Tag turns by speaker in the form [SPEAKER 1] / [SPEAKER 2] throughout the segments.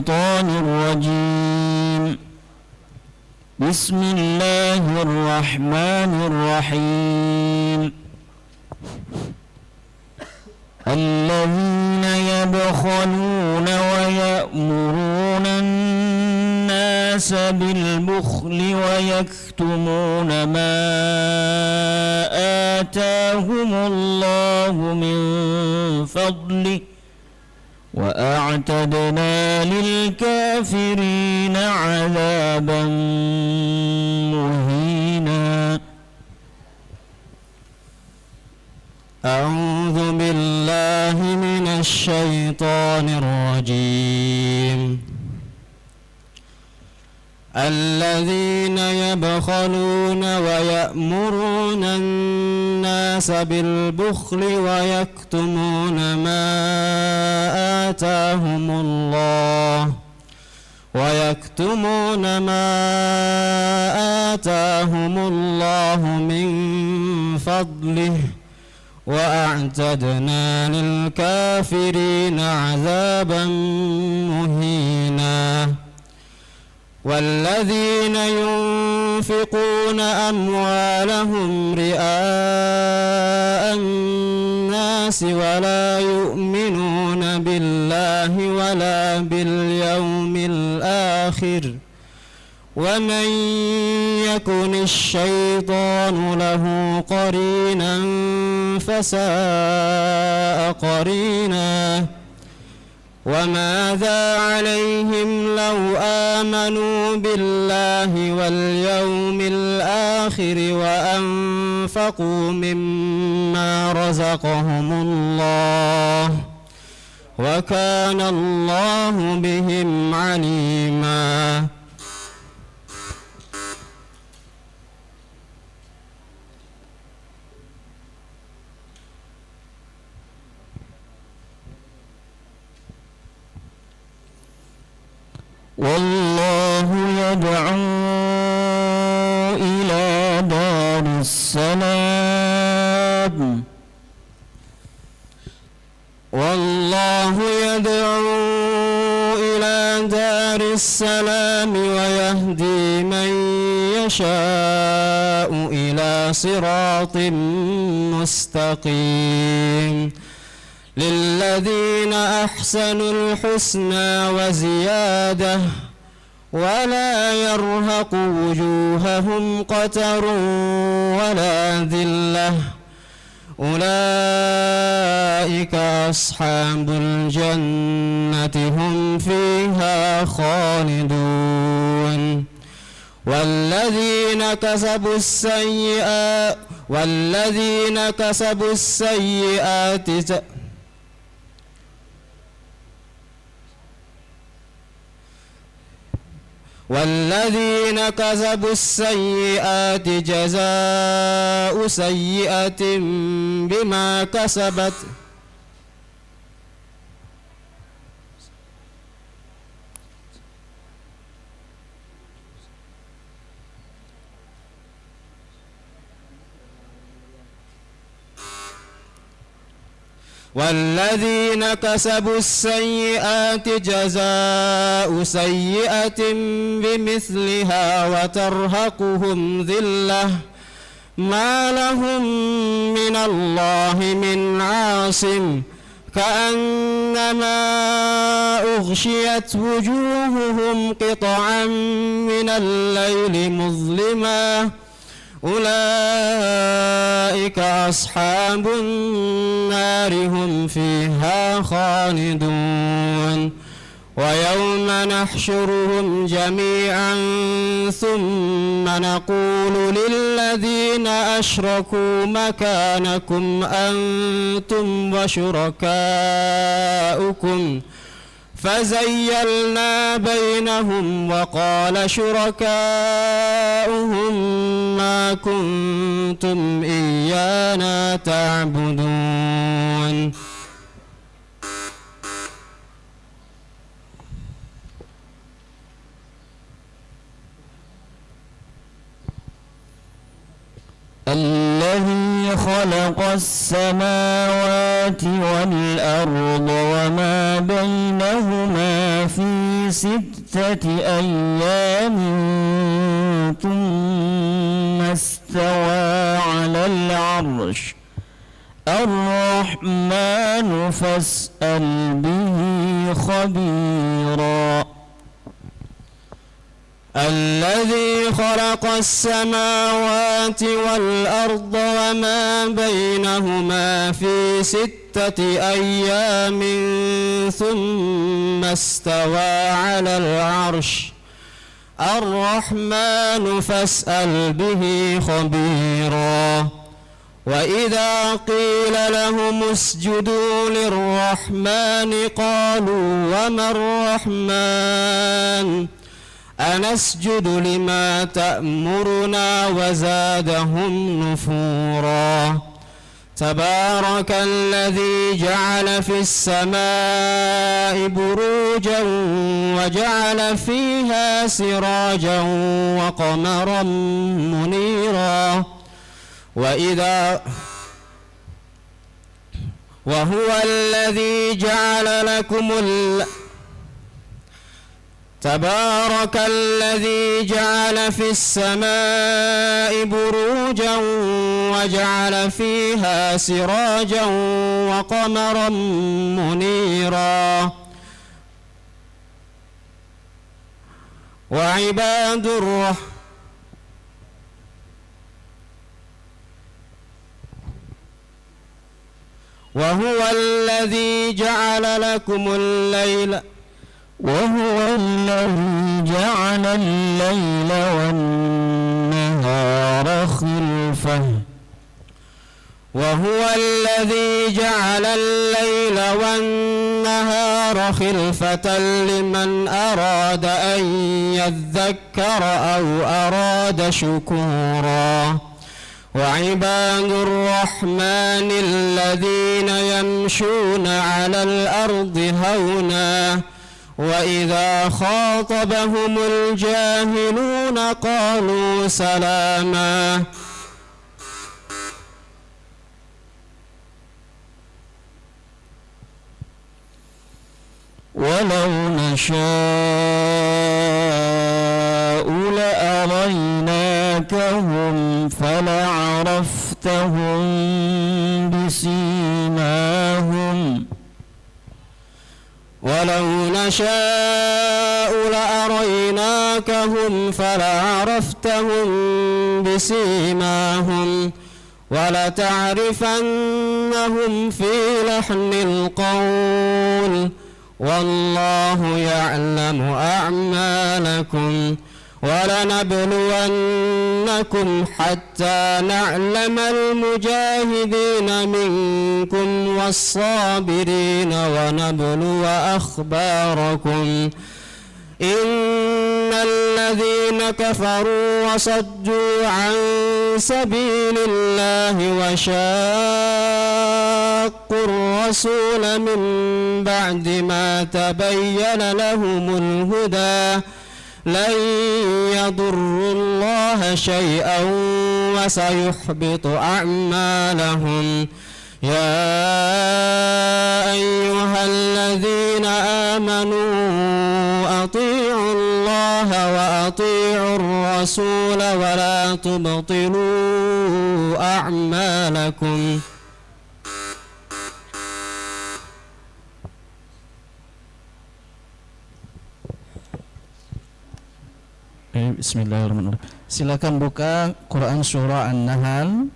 [SPEAKER 1] الشيطان الرجيم. بسم الله الرحمن الرحيم. الذين يبخلون ويأمرون الناس بالبخل ويكتمون ما آتاهم الله من فضله وأعتدنا للكافرين عذابا مهينا. أعوذ بالله من الشيطان الرجيم. الذين يبخلون ويأمرون الناس بالبخل ويكتمون ما آتاهم الله من فضله وأعتدنا للكافرين عذابا مهينا. والذين ينفقون أموالهم رئاء الناس ولا يؤمنون بالله ولا باليوم الآخر ومن يكن الشيطان له قرينا فساء قرينا. وماذا عليهم لو آمنوا بالله واليوم الآخر وأنفقوا مما رزقهم الله وكان الله بهم عليما. والله يدعو إلى دار السلام. والله يدعو إلى دار السلام ويهدي من يشاء إلى صراط مستقيم. للذين أحسنوا الحسنى وزيادة ولا يرهق وجوههم قتر ولا ذلة أولئك أصحاب الجنة هم فيها خالدون. والذين كسبوا السيئات جزاء سيئة بما كسبت بمثلها وترهقهم ذلة ما لهم من الله من عاصم كأنما أغشيت وجوههم قطعا من الليل مظلما أولئك أصحاب النار هم فيها خالدون. ويوم نحشرهم جميعا ثم نقول للذين أشركوا مكانكم أنتم وشركاؤكم فزيلنا بينهم وقال شركاؤهم ما كنتم إيانا تعبدون.
[SPEAKER 2] الذي خلق السماوات والأرض وما بينهما في 6 أيام ثم استوى على العرش الرحمن فاسأل به خبيرا
[SPEAKER 1] الذي خلق السماوات والأرض وما بينهما في 6 أيام ثم استوى على العرش الرحمن فاسأل به خبيرا وإذا قيل لهم اسجدوا للرحمن قالوا وما الرحمن أنسجد لما تأمرنا وزادهم نفورا تبارك الذي جعل في السماء بروجا وجعل فيها سراجا وقمرا منيرا وهو الذي جعل لكم تبارك الذي جعل في السماء بروجا وجعل فيها سراجا وقمرا منيرا وعباد الرحمن وهو الذي جعل لكم الليل
[SPEAKER 2] والنهار خلفة
[SPEAKER 1] وهو الذي جعل الليل والنهار خلفة لمن أراد أن يذكر أو أراد شكورا وعباد الرحمن الذين يمشون على الأرض هونا وإذا خاطبهم الجاهلون قالوا سلاما
[SPEAKER 2] ولو نشاء لأريناكهم فلعرفتهم بسيماهم
[SPEAKER 1] ولو نشاء لأريناكهم فلعرفتهم بسيماهم ولتعرفنهم في لحن القول والله يعلم أعمالكم ولنبلونكم حتى نعلم المجاهدين منكم والصابرين ونبلو أخباركم إن الذين كفروا وصدوا عن سبيل الله وشاقوا الرسول من بعد ما تبين لهم الهدى لن يضروا الله شيئا وسيحبط أعمالهم يا أيها الذين آمنوا أطيعوا الله وأطيعوا الرسول ولا تبطلوا أعمالكم
[SPEAKER 2] Bismillahirrahmanirrahim. Silakan buka Quran surah An-Nahl,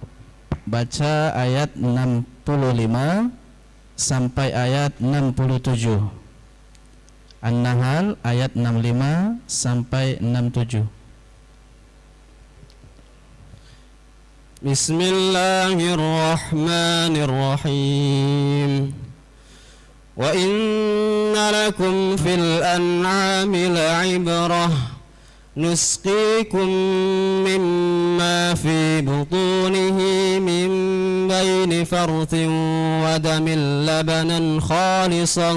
[SPEAKER 2] baca ayat 65 sampai ayat 67. An-Nahl ayat 65 sampai 67.
[SPEAKER 1] Bismillahirrahmanirrahim. Wa inna lakum fil an'ami la'ibrah نسقيكم مما في بطونه من بين فرث ودم لبنا خالصا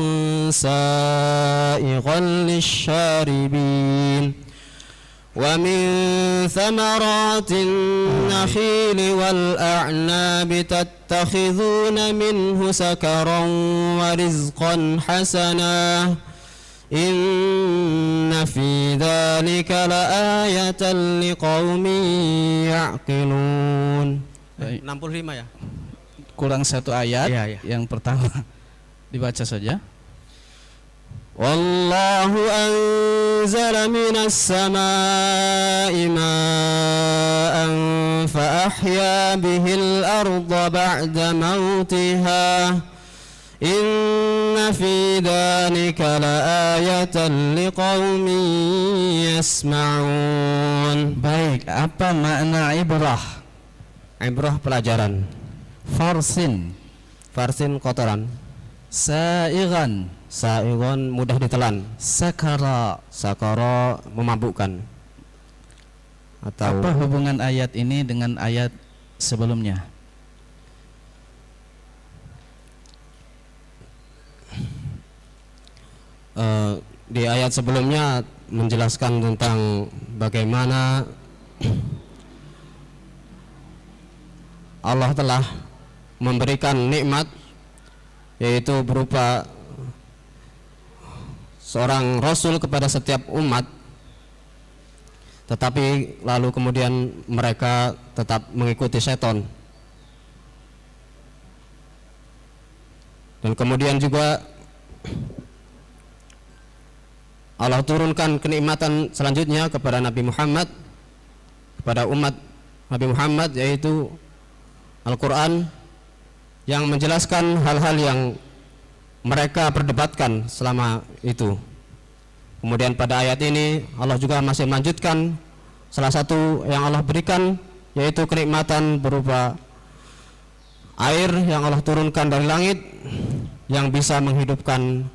[SPEAKER 1] سائغا للشاربين ومن ثمرات النخيل والأعناب تتخذون منه سكرا ورزقا حسنا إن في ذلك لآية لقوم يعقلون. 65 ya?
[SPEAKER 2] Kurang satu ayat.
[SPEAKER 1] Ya.
[SPEAKER 2] Yang pertama dibaca saja.
[SPEAKER 1] Wallahu anzala minas samaa'i ma'an fa ahya bihil arda ba'da mautiha inna fi dhalika laayatan liqaumin yasma'un.
[SPEAKER 2] Baik, apa makna ibrah?
[SPEAKER 1] Ibrah pelajaran.
[SPEAKER 2] Farsin
[SPEAKER 1] kotoran.
[SPEAKER 2] Sa'igan
[SPEAKER 1] Sa'igon mudah ditelan.
[SPEAKER 2] sakara
[SPEAKER 1] memabukkan. Atau
[SPEAKER 2] apa hubungan ayat ini dengan ayat sebelumnya?
[SPEAKER 1] Di ayat sebelumnya menjelaskan tentang bagaimana Allah telah memberikan nikmat, yaitu berupa seorang rasul kepada setiap umat, tetapi lalu kemudian mereka tetap mengikuti setan. Dan kemudian juga Allah turunkan kenikmatan selanjutnya kepada Nabi Muhammad, kepada umat Nabi Muhammad, yaitu Al-Quran yang menjelaskan hal-hal yang mereka perdebatkan selama itu. Kemudian pada ayat ini Allah juga masih melanjutkan salah satu yang Allah berikan, yaitu kenikmatan berupa air yang Allah turunkan dari langit yang bisa menghidupkan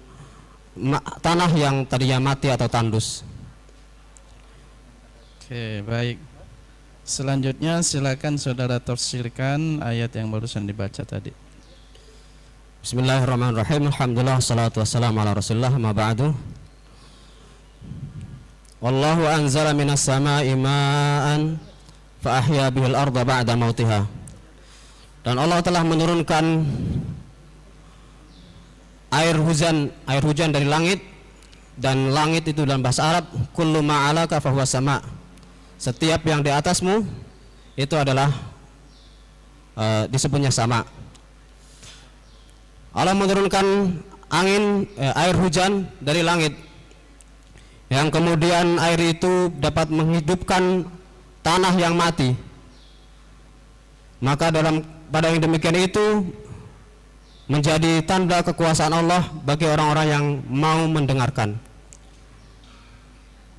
[SPEAKER 1] tanah yang tadinya mati atau tandus.
[SPEAKER 2] Oke, baik. Selanjutnya silakan saudara tafsirkan ayat yang barusan dibaca tadi.
[SPEAKER 1] Bismillahirrahmanirrahim. Alhamdulillah, salatu wassalamu ala rasulillah, ma ba'du. Wallahu anzala minas samaa'i ma'an fa ahya bihil arda ba'da mautiha. Dan Allah telah menurunkan air hujan dari langit, dan langit itu dalam bahasa Arab kullu ma'alaka fahuwa sama'. Setiap yang di atasmu itu adalah disebutnya sama. Allah menurunkan air hujan dari langit, yang kemudian air itu dapat menghidupkan tanah yang mati. Maka pada yang demikian itu menjadi tanda kekuasaan Allah bagi orang-orang yang mau mendengarkan.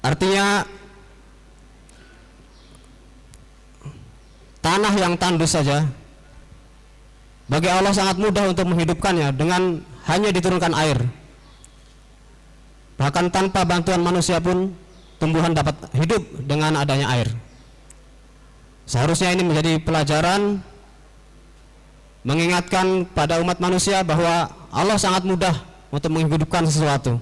[SPEAKER 1] Artinya tanah yang tandus saja bagi Allah sangat mudah untuk menghidupkannya dengan hanya diturunkan air. Bahkan tanpa bantuan manusia pun tumbuhan dapat hidup dengan adanya air. Seharusnya ini menjadi pelajaran mengingatkan pada umat manusia bahwa Allah sangat mudah untuk menghidupkan sesuatu.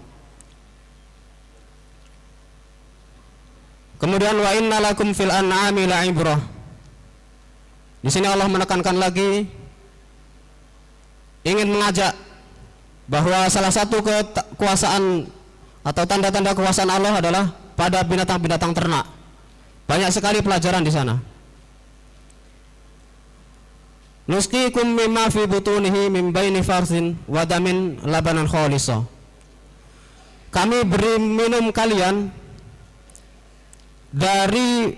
[SPEAKER 1] Kemudian wa inna lakum fil an'ami la'ibrah. Di sini Allah menekankan lagi, ingin mengajak bahwa salah satu kekuasaan atau tanda-tanda kekuasaan Allah adalah pada binatang-binatang ternak. Banyak sekali pelajaran di sana. Nusqikum mimma fi butunihi min baini farsin wa damin labanan khalisa. Kami beri minum kalian dari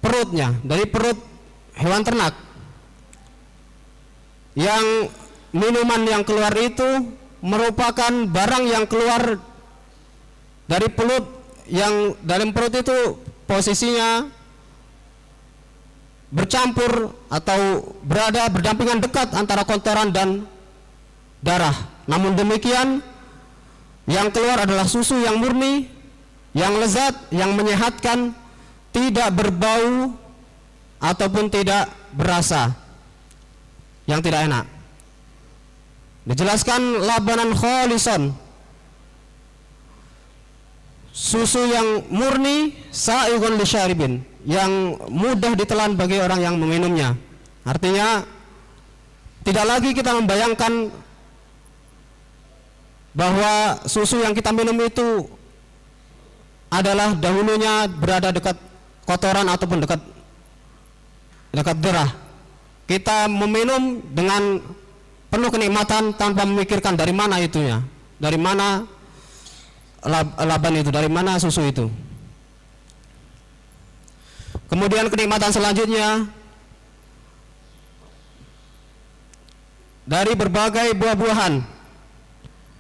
[SPEAKER 1] perutnya, dari perut hewan ternak, yang minuman yang keluar itu merupakan barang yang keluar dari perut, yang dalam perut itu posisinya bercampur atau berada berdampingan dekat antara kotoran dan darah. Namun demikian yang keluar adalah susu yang murni, yang lezat, yang menyehatkan, tidak berbau ataupun tidak berasa, yang tidak enak. Dijelaskan labanan khalison, susu yang murni, sa'igun lisyaribin, yang mudah ditelan bagi orang yang meminumnya. Artinya tidak lagi kita membayangkan bahwa susu yang kita minum itu adalah dahulunya berada dekat kotoran ataupun dekat darah. Kita meminum dengan penuh kenikmatan tanpa memikirkan dari mana itunya, dari mana laban itu, dari mana susu itu. Kemudian kenikmatan selanjutnya dari berbagai buah-buahan,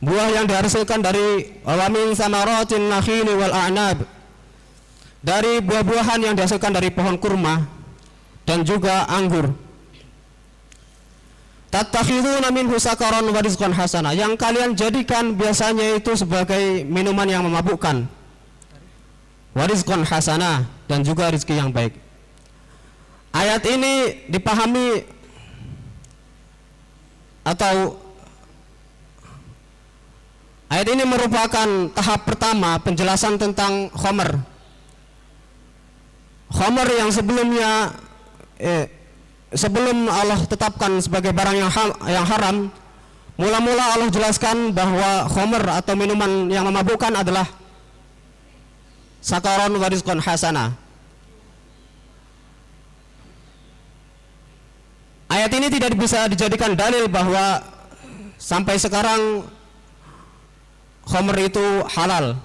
[SPEAKER 1] buah yang dihasilkan dari awamin samaratin nakhili wal a'nab, dari buah-buahan yang dihasilkan dari pohon kurma dan juga anggur. Tattakhiduna minhu sakaran wa rizqan hasana, yang kalian jadikan biasanya itu sebagai minuman yang memabukkan. Wa rizqan hasana, dan juga rezeki yang baik. Ayat ini dipahami atau ayat ini merupakan tahap pertama penjelasan tentang khamr. Khamr yang sebelumnya sebelum Allah tetapkan sebagai barang yang haram, mula-mula Allah jelaskan bahwa khamr atau minuman yang memabukkan adalah sakaron wa rizqan hasana. Ayat ini tidak bisa dijadikan dalil bahwa sampai sekarang khamr itu halal,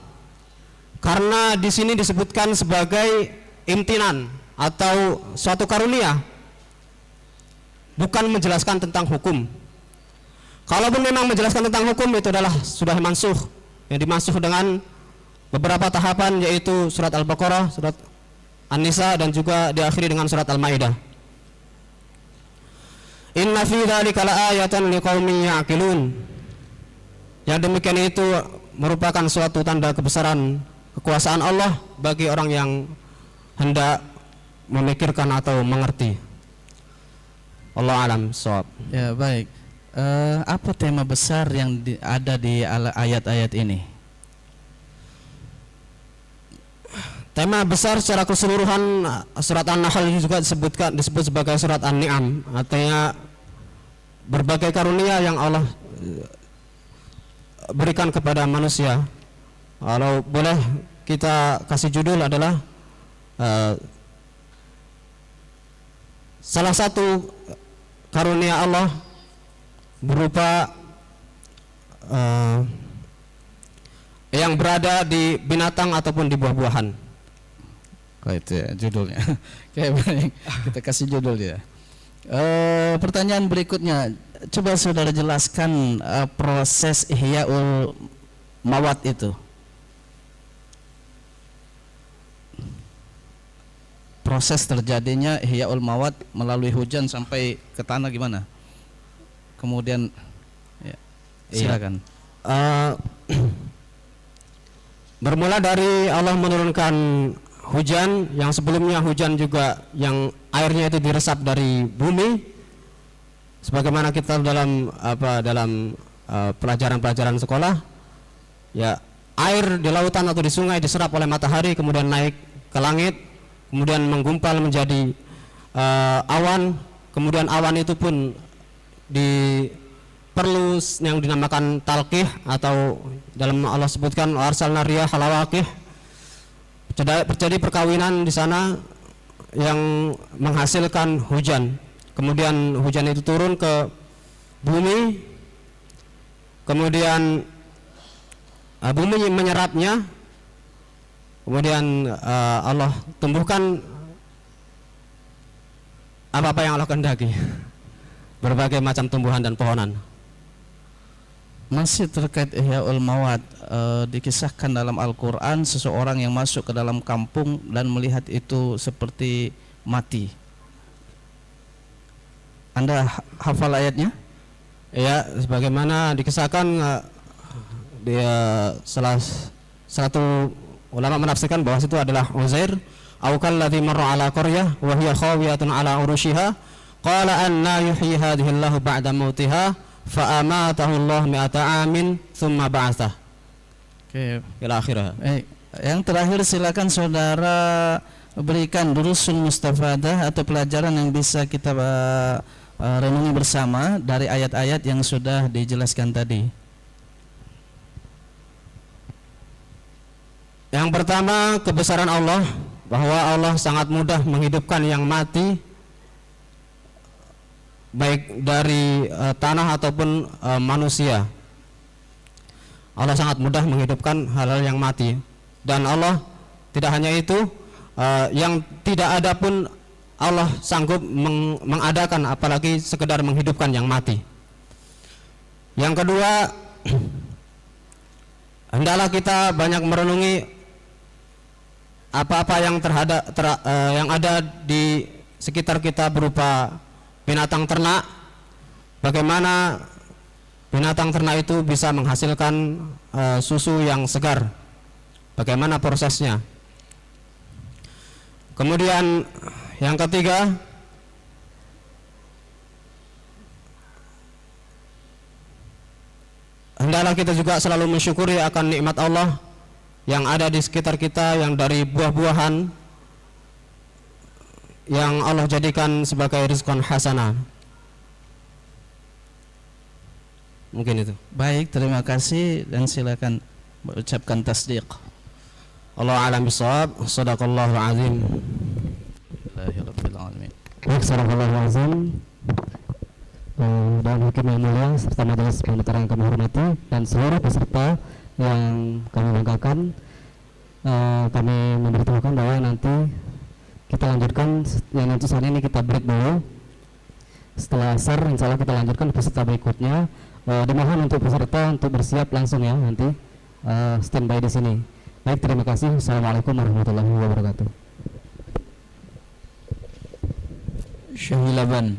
[SPEAKER 1] karena di sini disebutkan sebagai imtinan atau suatu karunia, bukan menjelaskan tentang hukum. Kalaupun memang menjelaskan tentang hukum, itu adalah sudah mansuh, yang dimansuh dengan beberapa tahapan, yaitu surat Al-Baqarah, surat An-Nisa, dan juga diakhiri dengan surat Al-Maidah. Inna fi dzalika laayatan liqaumin ya'qilun. Yang demikian itu merupakan suatu tanda kebesaran kekuasaan Allah bagi orang yang hendak memikirkan atau mengerti. Allah alam shawab.
[SPEAKER 2] Ya, baik. Apa tema besar yang ada di ayat-ayat ini?
[SPEAKER 1] Tema besar secara keseluruhan surat An-Nahl juga disebut sebagai surat An-Ni'am, artinya berbagai karunia yang Allah berikan kepada manusia. Kalau boleh kita kasih judul adalah salah satu karunia Allah berupa yang berada di binatang ataupun di buah-buahan.
[SPEAKER 2] Oh, itu ya judulnya. Oke, baik. Kita kasih judul ya. Pertanyaan berikutnya, coba saudara jelaskan proses Ihya'ul Mawat itu. Proses terjadinya Ihya'ul Mawat melalui hujan sampai ke tanah gimana? Kemudian ya, silakan.
[SPEAKER 1] Bermula dari Allah menurunkan hujan, yang sebelumnya hujan juga yang airnya itu diresap dari bumi, sebagaimana kita dalam pelajaran-pelajaran sekolah, ya, air di lautan atau di sungai diserap oleh matahari, kemudian naik ke langit, kemudian menggumpal menjadi awan, kemudian awan itu pun perlu yang dinamakan talqih, atau dalam Allah sebutkan arsalna riyah halawaqih. Terjadi perkawinan di sana yang menghasilkan hujan. Kemudian hujan itu turun ke bumi, kemudian bumi menyerapnya, kemudian Allah tumbuhkan apa-apa yang Allah kehendaki, berbagai macam tumbuhan dan pohonan.
[SPEAKER 2] Masih terkait Ihya'ul Mawat, dikisahkan dalam Al-Quran seseorang yang masuk ke dalam kampung dan melihat itu seperti mati. Anda hafal ayatnya?
[SPEAKER 1] Ya, sebagaimana dikisahkan, dia salah satu ulama menafsirkan bahwa itu adalah Uzair, au kalladzi marra ala qaryah wa hiya khawiyatun ala urushiha qala anna yuhyi hadhihi Allahu ba'da mautiha fa amatahu Allah mi'ata amin thumma ba'atsah.
[SPEAKER 2] Oke.
[SPEAKER 1] Ila akhirah.
[SPEAKER 2] Yang terakhir silakan saudara berikan durusul mustafadah atau pelajaran yang bisa kita renungi bersama dari ayat-ayat yang sudah dijelaskan tadi.
[SPEAKER 1] Yang pertama, kebesaran Allah, bahwa Allah sangat mudah menghidupkan yang mati, baik dari tanah ataupun manusia. Allah sangat mudah menghidupkan hal-hal yang mati. Dan Allah tidak hanya itu, yang tidak ada pun Allah sanggup mengadakan, apalagi sekedar menghidupkan yang mati. Yang kedua, hendaklah kita banyak merenungi apa-apa yang yang ada di sekitar kita berupa binatang ternak, bagaimana binatang ternak itu bisa menghasilkan susu yang segar, bagaimana prosesnya. Kemudian yang ketiga, hendaklah kita juga selalu mensyukuri akan nikmat Allah yang ada di sekitar kita, yang dari buah-buahan yang Allah jadikan sebagai rizqan hasanah. Mungkin itu.
[SPEAKER 2] Baik, terima kasih dan silakan mengucapkan tasdiq.
[SPEAKER 1] Allah a'lam bishawab. Shadaqallahul azim.
[SPEAKER 2] Alhamdulillahirabbil alamin.
[SPEAKER 3] Baik, shadaqallahul azim. Dan hakim yang mulia serta majelis pembicara yang kami hormati dan seluruh peserta yang kami banggakan, kami memberitahukan bahwa nanti kita lanjutkan, yang nanti saat ini kita break dulu. Setelah asar insya Allah kita lanjutkan peserta berikutnya. Dimohon untuk peserta untuk bersiap langsung ya, nanti standby di sini. Baik, terima kasih. Assalamualaikum warahmatullahi wabarakatuh.
[SPEAKER 2] Syahilaban.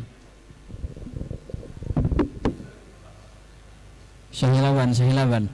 [SPEAKER 2] Syahilaban.